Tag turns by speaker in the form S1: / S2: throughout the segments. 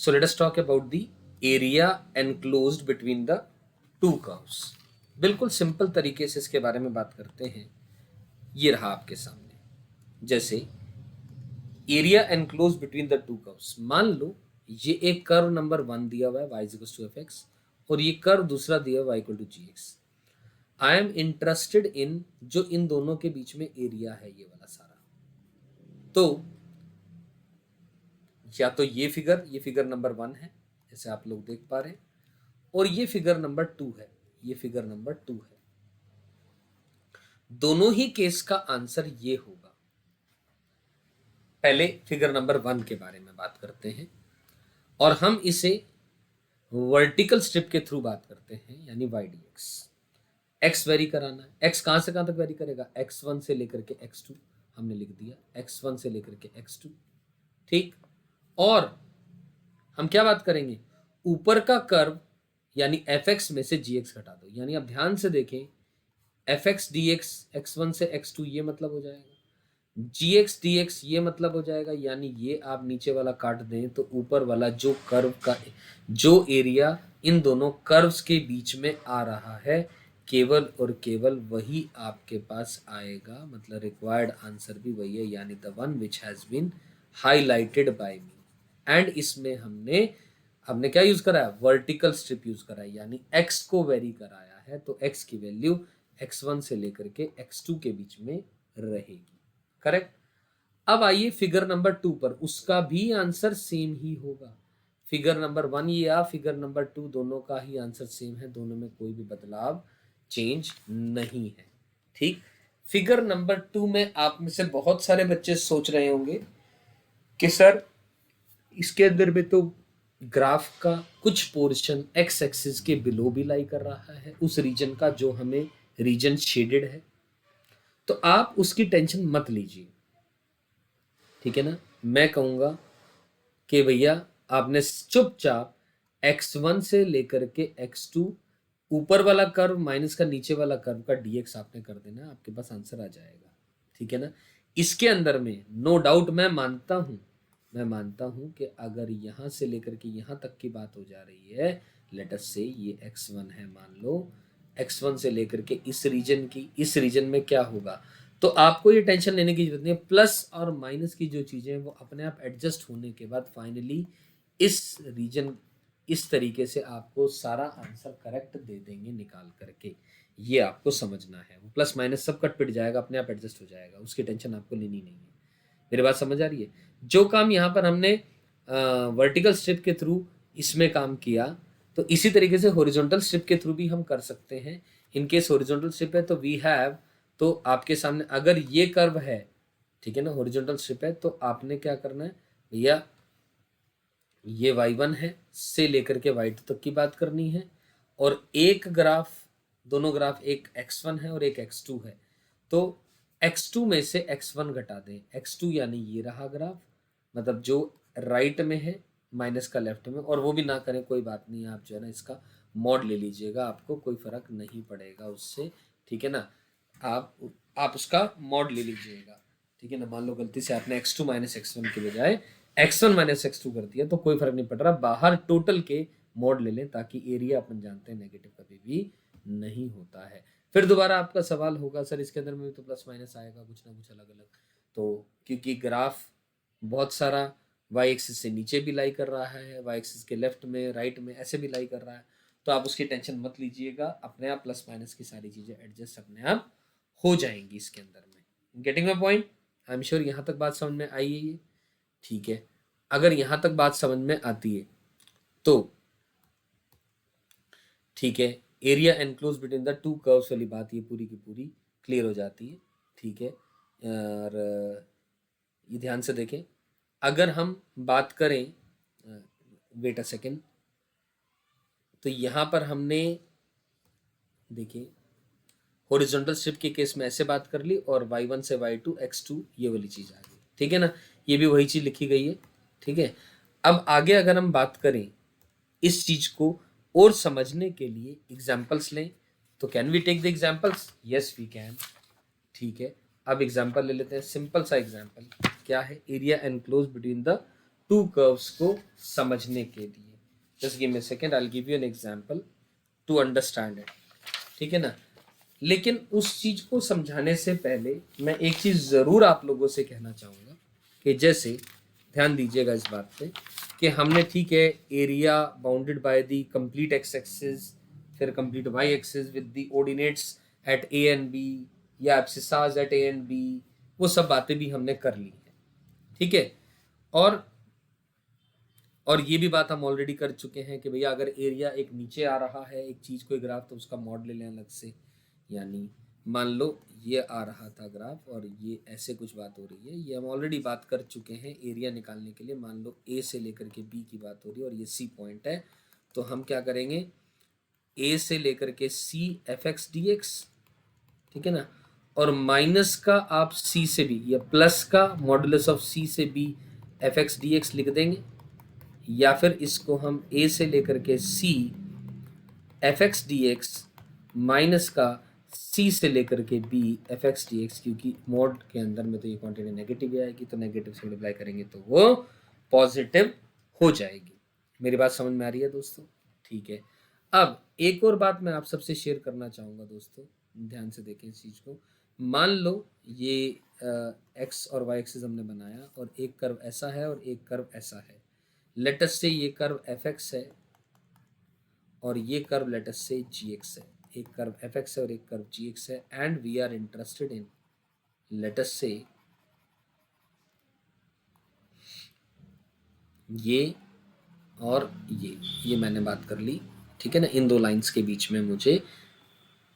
S1: So let us talk about the area enclosed between the two curves. बिल्कुल simple तरीके से इसके बारे में बात करते हैं। ये रहा आपके सामने, जैसे area enclose between the two curves. मान लो ये एक कर्व नंबर 1 दिया हुआ है y इक्वल्स टू fx, और ये कर्व दूसरा दिया हुआ y equal to gx। I am interested in जो इन दोनों के बीच में एरिया है, ये वाला सारा। तो या तो ये फिगर नंबर 1 है, जैसे आप लोग देख पा रहे हैं, और ये फिगर नंबर 2 है, ये फिगर नंबर 2 है। दोनों ही केस का आंसर ये होगा। पहले फिगर नंबर 1 के बारे में बात करते हैं, और हम इसे वर्टिकल स्ट्रिप के थ्रू बात करते हैं, यानी y dx। x वेरी कराना है। x कहां से कहां तक वेरी करेगा? x1 से लेकर के x2 हमने लिख दिया, x1 से लेकर के x2, ठीक। और हम क्या बात करेंगे? ऊपर का कर्व यानी fx में से gx घटा दो, यानी आप ध्यान से देखें, fx dx x1 से x2 ये मतलब हो जाएगा, gx dx ये मतलब हो जाएगा, यानी ये आप नीचे वाला काट दें तो ऊपर वाला जो कर्व का जो एरिया इन दोनों कर्व्स के बीच में आ रहा है, केवल और केवल वही आपके पास आएगा। मतलब रिक्वायर्ड आंसर भी वही है, यानी the one which has been highlighted by me. And इसमें हमने क्या यूज करा है? वर्टिकल स्ट्रिप यूज करा है, यानी x को वेरी कराया है, तो x की वैल्यू x1 से लेकर के x2 के बीच में रहेगी। करेक्ट। अब आइए फिगर नंबर 2 पर, उसका भी आंसर सेम ही होगा। फिगर नंबर 1 या फिगर नंबर 2, दोनों का ही आंसर सेम है, दोनों में कोई भी बदलाव चेंज नहीं है, ठीक। फिगर नंबर 2 में आप में से बहुत सारे बच्चे सोच रहे होंगे कि सर इसके अंदर में तो ग्राफ का कुछ पोर्शन एक्स एक्सिस के बिलो भी लाई कर रहा है, उस रीजन का जो हमें रीजन शेडेड है। तो आप उसकी टेंशन मत लीजिए, ठीक है ना। मैं कहूंगा कि भैया आपने चुपचाप x1 से लेकर के x2 ऊपर वाला कर्व माइनस का नीचे वाला कर्व का dx आपने कर देना, आपके पास आंसर आ जाएगा, ठीक है ना। इसके अंदर में नो डाउट मैं मानता हूं कि अगर यहां से लेकर के यहां तक की बात हो जा रही है, लेट अस से ये x1 है, मान लो x1 से लेकर के इस रीजन में क्या होगा, तो आपको ये टेंशन लेने की जरूरत नहीं है। प्लस और माइनस की जो चीजें हैं वो अपने आप एडजस्ट होने के बाद फाइनली इस रीजन इस तरीके से आपको सारा आंसर करेक्ट दे देंगे निकाल करके। ये आपको समझना है, वो प्लस माइनस सब कट पिट जाएगा, अपने आप एडजस्ट हो जाएगा, उसकी टेंशन आपको लेनी नहीं है। मेरी बात समझ आ रही है? जो काम यहाँ पर हमने वर्टिकल स्ट्रिप के थ्रू इसमें काम किया, तो इसी तरीके से हॉरिजॉन्टल स्ट्रिप के थ्रू भी हम कर सकते हैं। इन केस हॉरिजॉन्टल स्ट्रिप है तो वी हैव, तो आपके सामने अगर ये कर्व है, ठीक है ना, हॉरिजॉन्टल स्ट्रिप है, तो आपने क्या करना है भैया, ये y1 है से लेकर के y2 तक की बात करनी है, और एक ग्राफ, दोनों ग्राफ, एक x1 है और एक x2 है, तो x2 में से x1 घटा दें। x2 यानी ये रहा ग्राफ, मतलब जो राइट में है माइनस का लेफ्ट में, और वो भी ना करें कोई बात नहीं, आप जो है ना इसका मॉड ले लीजिएगा, आपको कोई फर्क नहीं पड़ेगा उससे, ठीक है ना। आप उसका मॉड ले लीजिएगा, ठीक है ना। मान लो गलती से आपने x2 माइनस x1 के बजाय x1 माइनस x2 कर दिया, तो कोई फर्क नहीं पड़ रहा, बाहर टोटल के मॉड ले लें, ताकि एरिया अपन जानते हैं नेगेटिव कभी भी नहीं होता है। फिर दोबारा आपका सवाल होगा सर इसके अंदर में भी तो प्लस माइनस आएगा, कुछ ना कुछ अलग अलग, तो क्योंकि ग्राफ बहुत सारा y एक्सिस से नीचे भी लाई कर रहा है, y एक्सिस के लेफ्ट में राइट में ऐसे भी लाई कर रहा है, तो आप उसकी टेंशन मत लीजिएगा, अपने आप प्लस माइनस की सारी चीजें एडजस्ट अपने आप हो जाएंगी इसके अंदर में। Getting my point? I am sure यहाँ तक बात समझ में आई है ये, ठीक है। अगर यहाँ तक बात समझ में आती है तो ठीक है, area enclose between the two curves वाली बात ये पूरी की पूरी क्लियर हो जाती है, ठीक है। और ये ध्यान से देखें, अगर हम बात करें, वेट अ सेकेंड, तो यहाँ पर हमने देखिए हॉरिजॉन्टल स्ट्रिप के केस में ऐसे बात कर ली, और y1 से y2 x2 ये वाली चीज़ आ गई, ठीक है ना। ये भी वही चीज़ लिखी गई है, ठीक है। अब आगे अगर हम बात करें इस चीज़ को और समझने के लिए एग्जाम्पल्स लें, तो can we take the examples? Yes we can, ठीक है। अब एग्जाम्पल ले लेते हैं, सिंपल सा एग्जाम्पल क्या है, area enclose between the two curves को समझने के लिए। Just give me a second, I will give you an example to understand it, ठीक है ना। लेकिन उस चीज को समझाने से पहले मैं एक चीज जरूर आप लोगों से कहना चाहूंगा कि जैसे ध्यान दीजिएगा इस बात पे कि हमने ठीक है area bounded by the complete X axis, फिर complete Y axis with the ordinates at A and B या abscissas at A and B, वो सब बातें भी हमने कर ली है, ठीक है। और ये भी बात हम ऑलरेडी कर चुके हैं कि भैया अगर एरिया एक नीचे आ रहा है एक चीज को ग्राफ तो उसका मॉड ले लें अलग से। यानी मान लो ये आ रहा था ग्राफ और ये ऐसे कुछ बात हो रही है, ये हम ऑलरेडी बात कर चुके हैं एरिया निकालने के लिए। मान लो ए से लेकर के बी की बात हो रही है और ये सी पॉइंट है, तो हम क्या करेंगे, ए से लेकर के C F x D x, ठीक है ना, और माइनस का आप सी से बी या प्लस का मॉडुलस ऑफ सी से b F x D x लिख देंगे, या फिर इसको हम ए से लेकर के C F x D X minus का सी से लेकर के B F x D X, क्योंकि मोड के अंदर में तो ये क्वांटिटी नेगेटिव आएगी तो नेगेटिव से मल्टीप्लाई करेंगे तो वो पॉजिटिव हो जाएगी। मेरी बात समझ में आ रही है दोस्तों, ठीक है। अब एक और बात मैं आप सबसे शेयर करना चाहूँगा दोस्तों, ध्यान से देखें इस चीज़ को। मान लो ये एक्स और वाई एक्सिस हमने बनाया और एक कर्व ऐसा है और एक कर्व ऐसा है। लेट अस से ये कर्व एफ एक्स है और ये कर्व लेट अस से जी एक्स है। एक कर्व एफ एक्स है और एक कर्व जी एक्स है and we are interested in let us say ये और ये मैंने बात कर ली, ठीक है ना। इन दो लाइंस के बीच में मुझे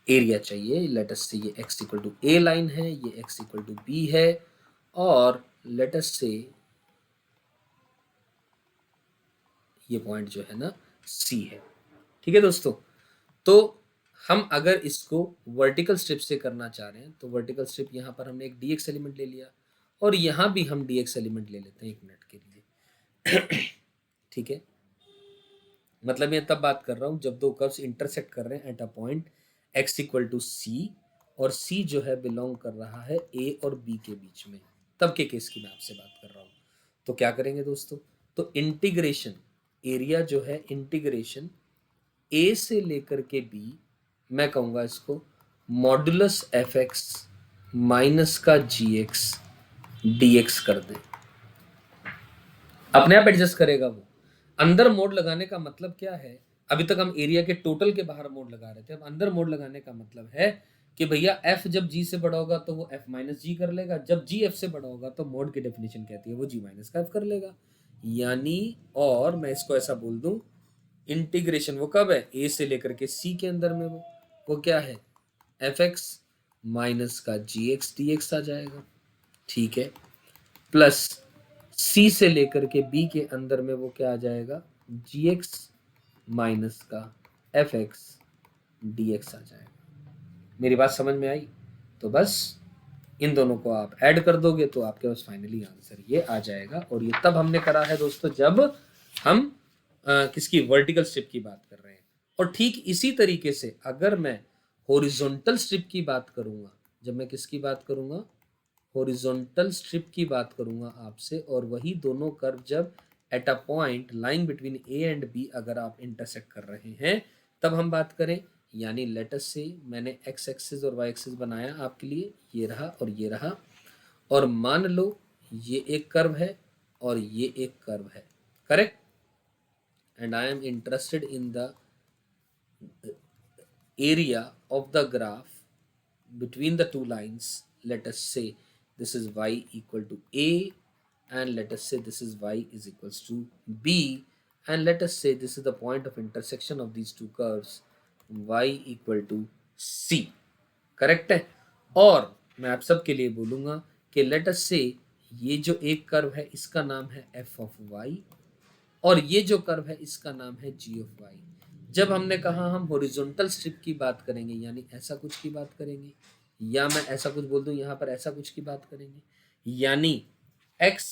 S1: एरिया चाहिए। लेट अस से ये x equal to a line है, ये x इक्वल टू बी है, और लेट अस से ये पॉइंट जो है ना c है, ठीक है दोस्तों। तो हम अगर इसको वर्टिकल स्ट्रिप से करना चाह रहे हैं तो वर्टिकल स्ट्रिप यहाँ पर हमने एक dx एलिमेंट ले लिया और यहाँ भी हम dx एलिमेंट ले लेते हैं 1 मिनट के लिए ठीक है। मतलब मैं तब बात कर रहा हूँ जब दो कर्व्स इंटरसेक्ट कर रहे हैं at a point x equal to C, और c जो है बिलोंग कर रहा है a और b के बीच में, तब के केस की मैं आपसे बात कर रहा हूँ। तो क्या करेंगे दोस्तों, तो इंटीग्रेशन एरिया जो है इंटीग्रेशन a से लेकर के b, मैं कहूँगा इसको मॉडुलस एफ एक्स माइनस का जी एक्स डी एक्स कर दे। अपने आप एडजस्ट करेगा वो। अंदर मोड लगाने का मतलब क्या है, अभी तक हम एरिया के टोटल के बाहर मोड लगा रहे थे, अब अंदर मोड लगाने का मतलब है कि भैया f जब g से बड़ा होगा तो वो f माइनस जी कर लेगा, जब g f से बड़ा होगा तो मोड की डेफिनेशन कहती है वो g माइनस का f कर लेगा। यानी और मैं इसको ऐसा बोल दूं, इंटीग्रेशन वो कब है, a से लेकर के c के अंदर में वो क्या है एफ एक्स माइनस का जी एक्स डी एक्स आ जाएगा, ठीक है, प्लस C से लेकर के B के अंदर में वो क्या आ जाएगा जी एक्स माइनस का एफ एक्स डी एक्स आ जाएगा। मेरी बात समझ में आई, तो बस इन दोनों को आप ऐड कर दोगे तो आपके पास फाइनली आंसर ये आ जाएगा। और ये तब हमने करा है दोस्तों जब हम किसकी वर्टिकल स्ट्रिप की बात कर रहे हैं। और ठीक इसी तरीके से अगर मैं हॉरिजॉन्टल स्ट्रिप की बात करूंगा, जब मैं किसकी बात करूंगा, हॉरिजॉन्टल स्ट्रिप की बात करूंगा आपसे, और वही दोनों कर्व जब at a point line between a and b अगर आप इंटरसेक्ट कर रहे हैं तब हम बात करें। यानी लेटस से मैंने एक्स एक्सिस और वाई एक्सिस बनाया आपके लिए, ये रहा और ये रहा, और मान लो ये एक कर्व है और ये एक कर्व है, correct, and I am interested in the area of the graph between the two lines. Let us say this is y equal to a, and let us say this is y is equals to b, and let us say this is the point of intersection of these two curves y equal to c, correct है। और मैं आप सबके लिए बोलूंगा कि late us say ये जो एक कर्व है इसका नाम है f ऑफ y, और ये जो कर्व है इसका नाम है g ऑफ y। जब हमने कहा हम हॉरिजॉन्टल स्ट्रिप की बात करेंगे यानी ऐसा कुछ की बात करेंगे, या मैं ऐसा कुछ बोल दूं यहाँ पर ऐसा कुछ की बात करेंगे, यानी x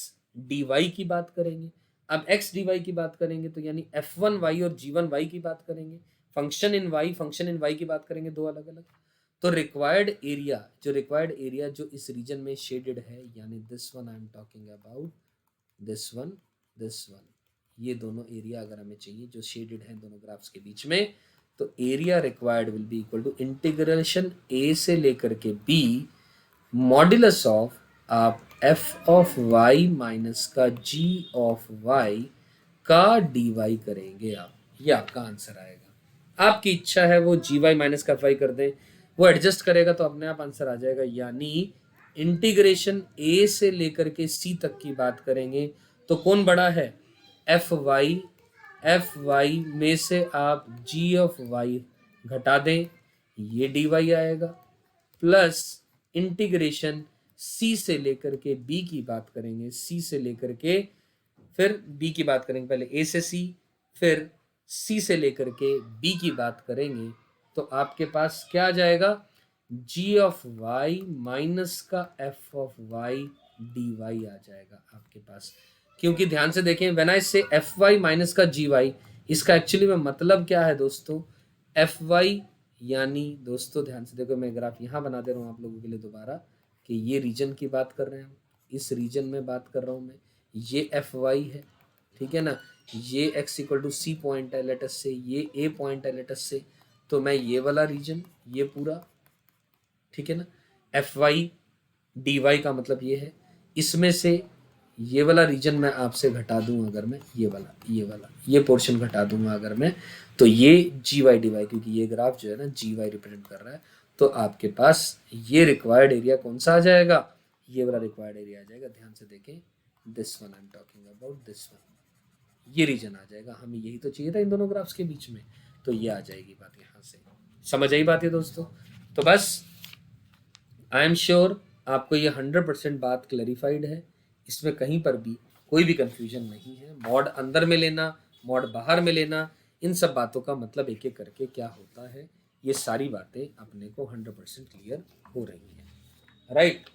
S1: dy की बात करेंगे। अब x dy की बात करेंगे तो यानी f1y और g1y की बात करेंगे, function in y function in y की बात करेंगे, दो अलग अलग। तो रिक्वायर्ड एरिया जो इस रीजन में शेडेड है, यानी this one I am talking about, this one this one, ये दोनों एरिया अगर हमें चाहिए जो शेडेड है दोनों ग्राफ्स के बीच में, तो area required will be equal to integration A से लेकर के बी मॉड्यूलस ऑफ आप एफ ऑफ वाई माइनस का जी ऑफ वाई का डी वाई करेंगे आप, ये आपका आंसर आएगा। आपकी इच्छा है वो जी वाई माइनस का वाई कर दें, वो एडजस्ट करेगा तो अपने आप आंसर आ जाएगा। यानी इंटीग्रेशन ए से लेकर के सी तक की बात करेंगे तो कौन बड़ा है, एफ वाई में से आप जी ऑफ वाई घटा दें, ये डी वाई आएगा, प्लस इंटीग्रेशन सी से लेकर के बी की बात करेंगे, सी से लेकर के फिर बी की बात करेंगे, पहले ए से सी फिर सी से लेकर के बी की बात करेंगे, तो आपके पास क्या आ जाएगा, जी ऑफ वाई माइनस का F of Y D Y आ जाएगा आपके पास। क्योंकि ध्यान से देखें, व्हेन आई से एफ वाई माइनस का जी वाई, इसका एक्चुअली में मतलब क्या है दोस्तों, एफ वाई यानी दोस्तों ध्यान से देखो, मैं ग्राफ यहाँ बना दे रहा हूँ आप लोगों के लिए दोबारा, कि ये रीजन की बात कर रहे हैं हम, इस रीजन में बात कर रहा हूँ मैं, ये एफ वाई है, ठीक है ना, ये x equal to c point है लेटस से, ये ए पॉइंट है लेटस से, तो मैं ये वाला रीजन, ये पूरा, ठीक है ना, एफ वाई डी वाई का मतलब ये है, इसमें से ये वाला रीजन मैं आपसे घटा दूं अगर मैं, ये पोर्शन घटा दूंगा अगर मैं, तो ये जी वाई डी वाई, क्योंकि ये ग्राफ जो है ना जी वाई रिप्रेजेंट कर रहा है, तो आपके पास ये रिक्वायर्ड एरिया कौन सा आ जाएगा, ये वाला रिक्वायर्ड एरिया आ जाएगा। ध्यान से देखें, this one I am talking about, this one, ये रीजन आ जाएगा, हमें यही तो चाहिए था इन दोनों ग्राफ्स के बीच में, तो ये आ जाएगी बात यहाँ से। समझ आई बात है दोस्तों? तो बस आई एम श्योर आपको ये 100% बात क्लैरिफाइड है, इसमें कहीं पर भी कोई भी कंफ्यूजन नहीं है। मॉड अंदर में लेना, मॉड बाहर में लेना, इन सब बातों का मतलब एक एक करके क्या होता है, ये सारी बातें अपने को 100% क्लियर हो रही हैं, राइट।